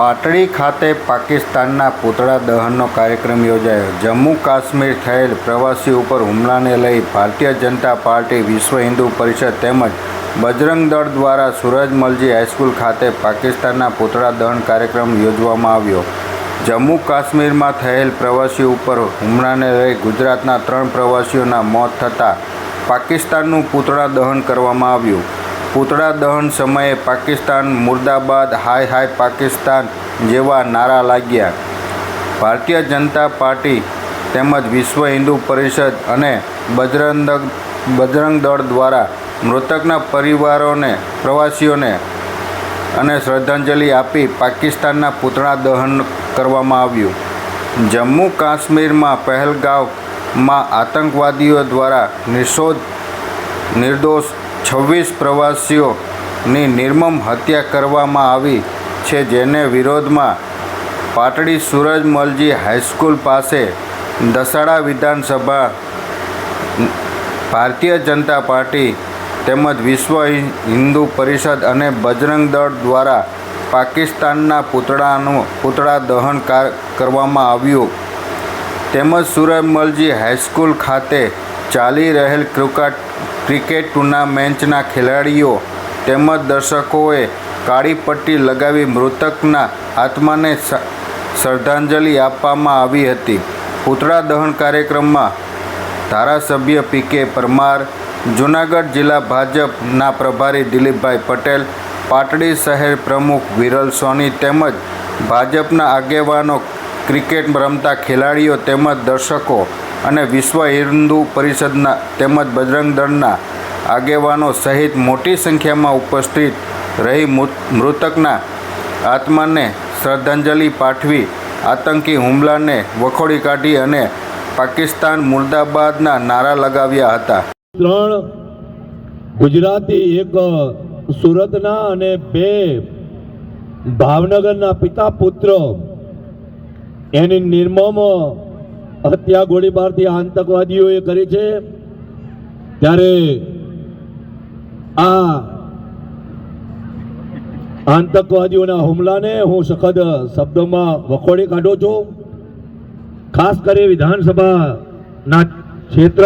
પાટડી ખાતે પાકિસ્તાનના પૂતળા દહનનો કાર્યક્રમ યોજાયો। જમ્મુ કાશ્મીર થયેલ પ્રવાસી ઉપર હુમલાને લઈ ભારતીય જનતા પાર્ટી, વિશ્વ હિન્દુ પરિષદ તેમજ બજરંગ દળ દ્વારા સુરજમલજી હાઈસ્કૂલ ખાતે પાકિસ્તાનના પૂતળા દહન કાર્યક્રમ યોજવામાં આવ્યો। જમ્મુ કાશ્મીરમાં થયેલ પ્રવાસી ઉપર હુમલાને લઈ ગુજરાતના 3 પ્રવાસીઓના મોત થતાં પાકિસ્તાનનું પૂતળા દહન કરવામાં આવ્યું। પૂતળા દહન સમયે પાકિસ્તાન મુર્દાબાદ, હાય હાય પાકિસ્તાન જેવા નારા લાગ્યા। ભારતીય જનતા પાર્ટી તેમજ વિશ્વ હિન્દુ પરિષદ અને બજરંગ દળ દ્વારા મૃતકના પરિવારોને, પ્રવાસીઓને અને શ્રદ્ધાંજલિ આપી પાકિસ્તાનના પૂતળા દહન કરવામાં આવ્યું। જમ્મુ કાશ્મીરમાં પહેલગામમાં આતંકવાદીઓ દ્વારા નિર્દોષ 26 પ્રવાસીઓની નિર્મમ હત્યા કરવામાં આવી છે, જેને વિરોધમાં પાટડી સુરજમલજી હાઈસ્કૂલ પાસે દસાડા વિધાનસભા ભારતીય જનતા પાર્ટી તેમજ વિશ્વ હિન્દુ પરિષદ અને બજરંગ દળ દ્વારા પાકિસ્તાનના પૂતળા દહન કરવામાં આવ્યું। તેમજ સુરજમલજી હાઈસ્કૂલ ખાતે ચાલી રહેલ ક્રિકેટ ટુર્નામેન્ટના ખેલાડીઓ તેમજ દર્શકોએ કાળી પટ્ટી લગાવી મૃતકના આત્માને શ્રદ્ધાંજલિ આપવામાં આવી હતી। પૂતળા દહન કાર્યક્રમમાં ધારાસભ્ય પી.કે. પરમાર, જૂનાગઢ જિલ્લા ભાજપના પ્રભારી દિલીપભાઈ પટેલ, પાટડી શહેર પ્રમુખ વિરલ સોની તેમજ ભાજપના આગેવાનો, ક્રિકેટ રમતા ખેલાડીઓ તેમજ દર્શકો અને વિશ્વ હિન્દુ પરિષદના તેમજ બજરંગ દળના આગેવાનો સહિત મોટી સંખ્યામાં ઉપસ્થિત રહી મૃતકના આત્માને શ્રદ્ધાંજલિ પાઠવી આતંકી હુમલાને વખોડી કાઢી અને પાકિસ્તાન મુર્દાબાદના નારા લગાવ્યા હતા। 3 ગુજરાતી, 1 સુરતના અને 2 ભાવનગરના પિતા પુત્ર એની નિર્મમ હત્યા ગોળીબારથી આતંકવાદીઓએ કરી છે। ત્યારે આ આતંકવાદીઓના હુમલાને હું સખત શબ્દોમાં વખોડી કાઢું છું। ખાસ કરી વિધાનસભાના ક્ષેત્ર